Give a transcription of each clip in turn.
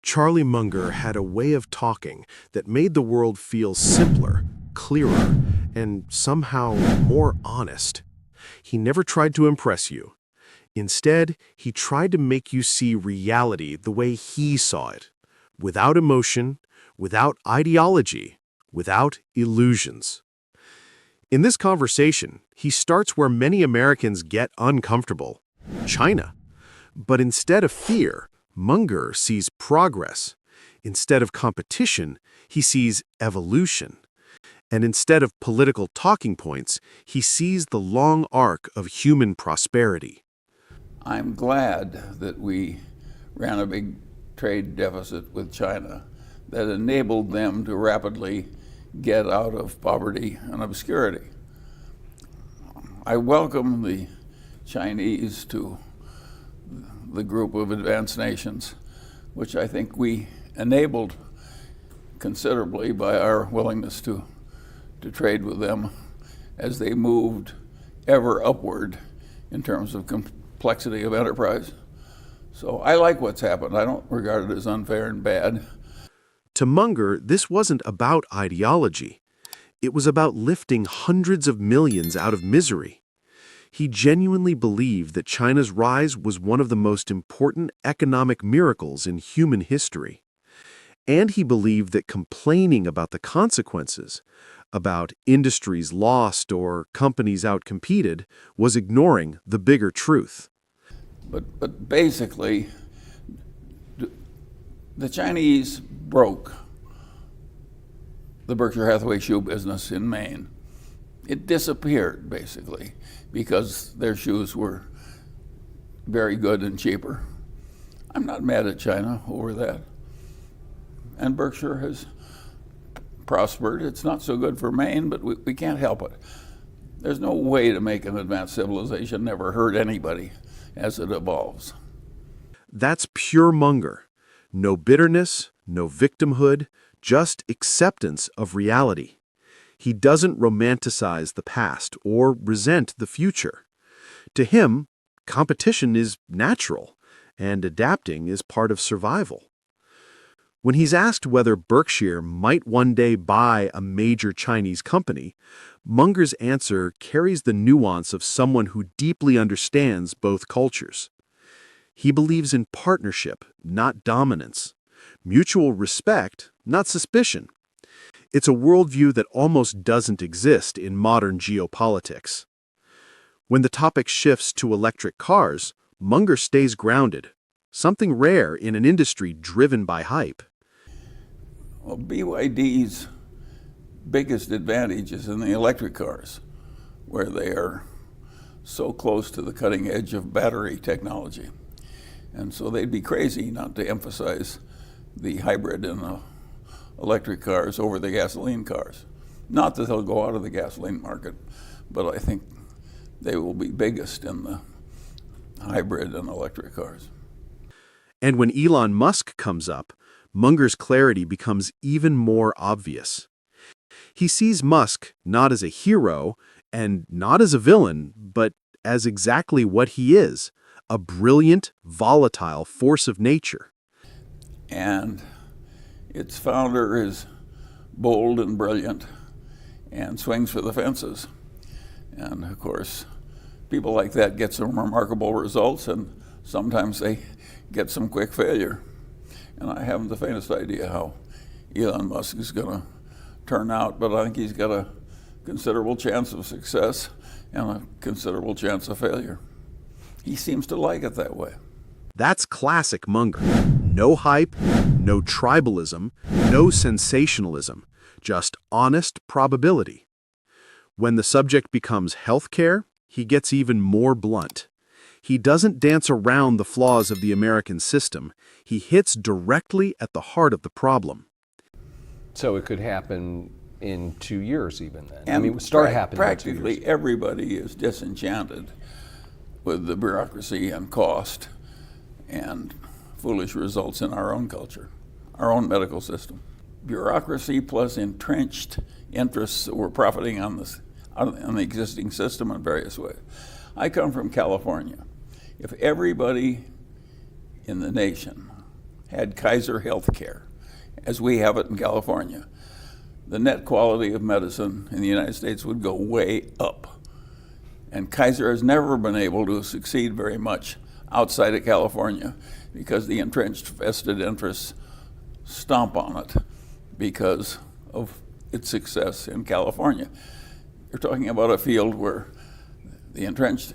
Charlie Munger had a way of talking that made the world feel simpler, clearer, and somehow more honest. He never tried to impress you. Instead, he tried to make you see reality the way he saw it, without emotion, without ideology, without illusions. In this conversation, he starts where many Americans get uncomfortable, China. But instead of fear, Munger sees progress. Instead of competition, he sees evolution. And instead of political talking points, he sees the long arc of human prosperity. I'm glad that we ran a big trade deficit with China that enabled them to rapidly get out of poverty and obscurity. I welcome the Chinese to the group of advanced nations, which I think we enabled considerably by our willingness to trade with them as they moved ever upward in terms of complexity of enterprise. So I like what's happened. I don't regard it as unfair and bad. To Munger, this wasn't about ideology. It was about lifting hundreds of millions out of misery. He genuinely believed that China's rise was one of the most important economic miracles in human history. And he believed that complaining about the consequences, about industries lost or companies outcompeted, was ignoring the bigger truth. But basically, the Chinese broke the Berkshire Hathaway shoe business in Maine. It disappeared, basically, because their shoes were very good and cheaper. I'm not mad at China over that. And Berkshire has prospered. It's not so good for Maine, but we can't help it. There's no way to make an advanced civilization never hurt anybody as it evolves. That's pure Munger. No bitterness, no victimhood, just acceptance of reality. He doesn't romanticize the past or resent the future. To him, competition is natural, and adapting is part of survival. When he's asked whether Berkshire might one day buy a major Chinese company, Munger's answer carries the nuance of someone who deeply understands both cultures. He believes in partnership, not dominance, mutual respect, not suspicion. It's a worldview that almost doesn't exist in modern geopolitics. When the topic shifts to electric cars, Munger stays grounded, something rare in an industry driven by hype. Well, BYD's biggest advantage is in the electric cars, where they are so close to the cutting edge of battery technology. And so they'd be crazy not to emphasize the hybrid and the electric cars over the gasoline cars. Not that they'll go out of the gasoline market, but I think they will be biggest in the hybrid and electric cars. And when Elon Musk comes up, Munger's clarity becomes even more obvious. He sees Musk not as a hero and not as a villain, but as exactly what he is, a brilliant, volatile force of nature. And its founder is bold and brilliant and swings for the fences. And of course, people like that get some remarkable results, and sometimes they get some quick failure. And I haven't the faintest idea how Elon Musk is going to turn out, but I think he's got a considerable chance of success and a considerable chance of failure. He seems to like it that way. That's classic Munger. No hype, no tribalism, no sensationalism, just honest probability. When the subject becomes healthcare, he gets even more blunt. He doesn't dance around the flaws of the American system. He hits directly at the heart of the problem. So it could happen in 2 years even then. And I mean, it would start happening in 2 years. practically everybody is disenchanted with the bureaucracy and cost and foolish results in our own culture, our own medical system. Bureaucracy plus entrenched interests that were profiting on the existing system in various ways. I come from California. If everybody in the nation had Kaiser Healthcare, as we have it in California, the net quality of medicine in the United States would go way up. And Kaiser has never been able to succeed very much outside of California because the entrenched vested interests stomp on it because of its success in California. You're talking about a field where the entrenched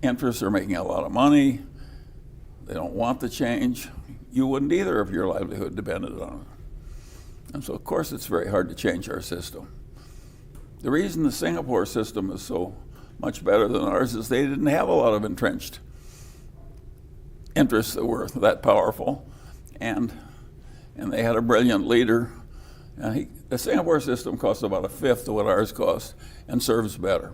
interests are making a lot of money. They don't want the change. You wouldn't either if your livelihood depended on it. And so, of course, it's very hard to change our system. The reason the Singapore system is so much better than ours is they didn't have a lot of entrenched interests that were that powerful, and they had a brilliant leader. And the Singapore system costs about a fifth of what ours costs and serves better.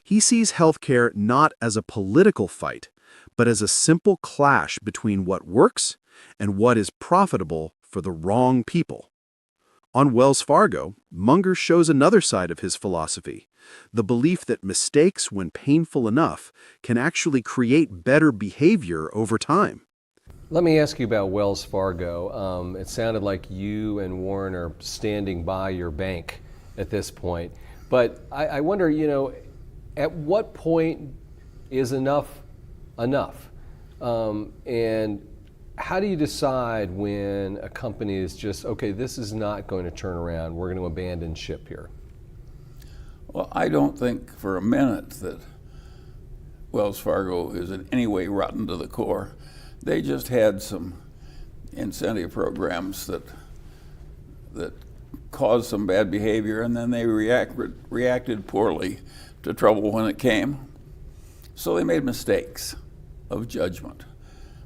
He sees healthcare not as a political fight, but as a simple clash between what works and what is profitable for the wrong people. On Wells Fargo, Munger shows another side of his philosophy, the belief that mistakes, when painful enough, can actually create better behavior over time. Let me ask you about Wells Fargo. It sounded like you and Warren are standing by your bank at this point. But I wonder, at what point is enough enough? And how do you decide when a company is just, okay, this is not going to turn around, we're going to abandon ship here? Well, I don't think for a minute that Wells Fargo is in any way rotten to the core. They just had some incentive programs that caused some bad behavior, and then they reacted poorly to trouble when it came. So they made mistakes of judgment.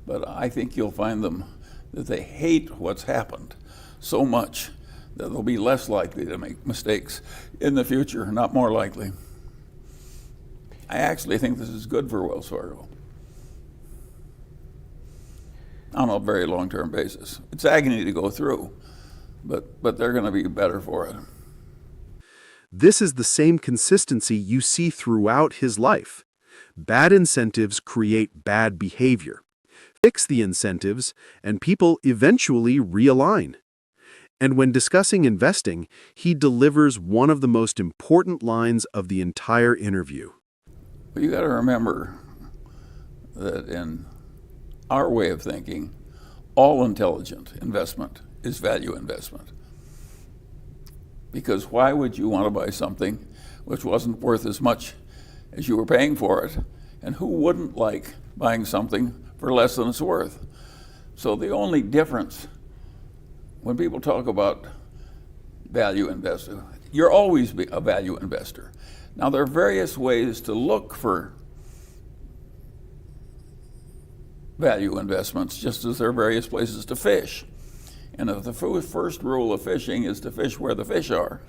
But I think you'll find them that they hate what's happened so much that they'll be less likely to make mistakes in the future, not more likely. I actually think this is good for Wells Fargo on a very long-term basis. It's agony to go through, but they're going to be better for it. This is the same consistency you see throughout his life. Bad incentives create bad behavior. Fix the incentives, and people eventually realign. And when discussing investing, he delivers one of the most important lines of the entire interview. But you got to remember that in our way of thinking, all intelligent investment is value investment. Because why would you want to buy something which wasn't worth as much as you were paying for it? And who wouldn't like buying something for less than it's worth? So the only difference when people talk about value investor, you're always a value investor. Now, there are various ways to look for value investments, just as there are various places to fish. And if the first rule of fishing is to fish where the fish are,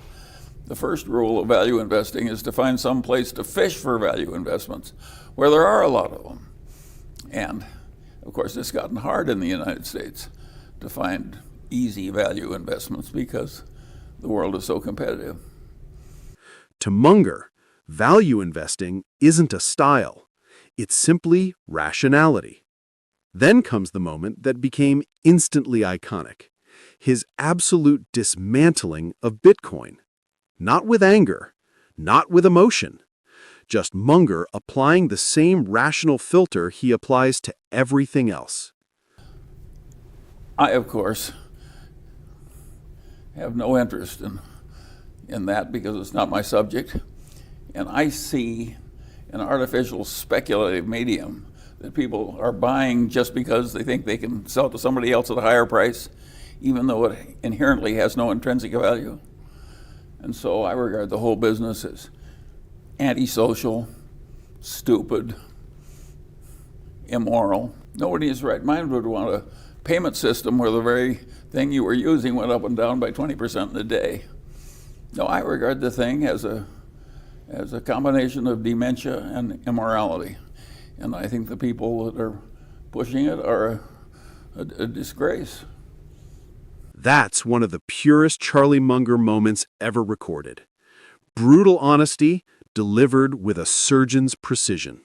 the first rule of value investing is to find some place to fish for value investments where there are a lot of them. And, of course, it's gotten hard in the United States to find easy value investments because the world is so competitive. To Munger, value investing isn't a style. It's simply rationality. Then comes the moment that became instantly iconic, his absolute dismantling of Bitcoin. Not with anger, not with emotion, just Munger applying the same rational filter he applies to everything else. I, of course, have no interest in that because it's not my subject. And I see an artificial speculative medium that people are buying just because they think they can sell to somebody else at a higher price, even though it inherently has no intrinsic value. And so I regard the whole business as antisocial, stupid, immoral. Nobody in his right mind would want a payment system where the very thing you were using went up and down by 20% in a day. No, I regard the thing as a combination of dementia and immorality. And I think the people that are pushing it are a disgrace. That's one of the purest Charlie Munger moments ever recorded. Brutal honesty delivered with a surgeon's precision.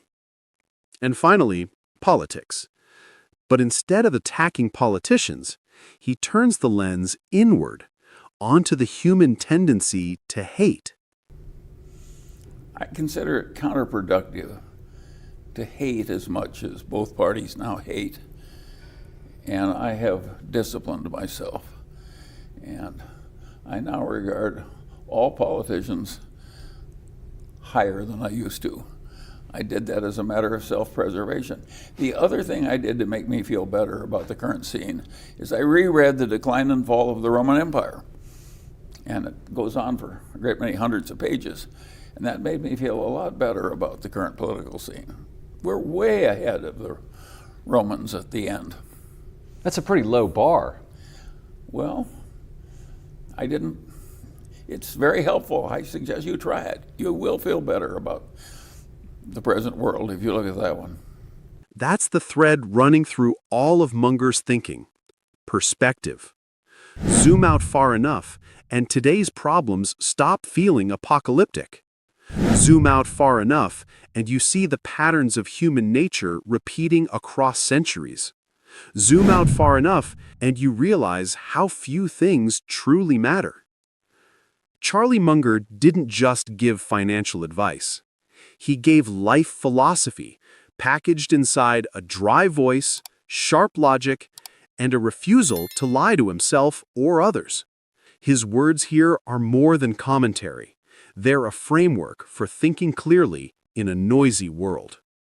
And finally, politics. But instead of attacking politicians, he turns the lens inward, onto the human tendency to hate. I consider it counterproductive to hate as much as both parties now hate. And I have disciplined myself. And I now regard all politicians higher than I used to. I did that as a matter of self-preservation. The other thing I did to make me feel better about the current scene is I reread The Decline and Fall of the Roman Empire. And it goes on for a great many hundreds of pages. And that made me feel a lot better about the current political scene. We're way ahead of the Romans at the end. That's a pretty low bar. Well, I didn't. It's very helpful. I suggest you try it. You will feel better about the present world if you look at that one. That's the thread running through all of Munger's thinking. Perspective. Zoom out far enough, and today's problems stop feeling apocalyptic. Zoom out far enough, and you see the patterns of human nature repeating across centuries. Zoom out far enough, and you realize how few things truly matter. Charlie Munger didn't just give financial advice. He gave life philosophy, packaged inside a dry voice, sharp logic, and a refusal to lie to himself or others. His words here are more than commentary. They're a framework for thinking clearly in a noisy world.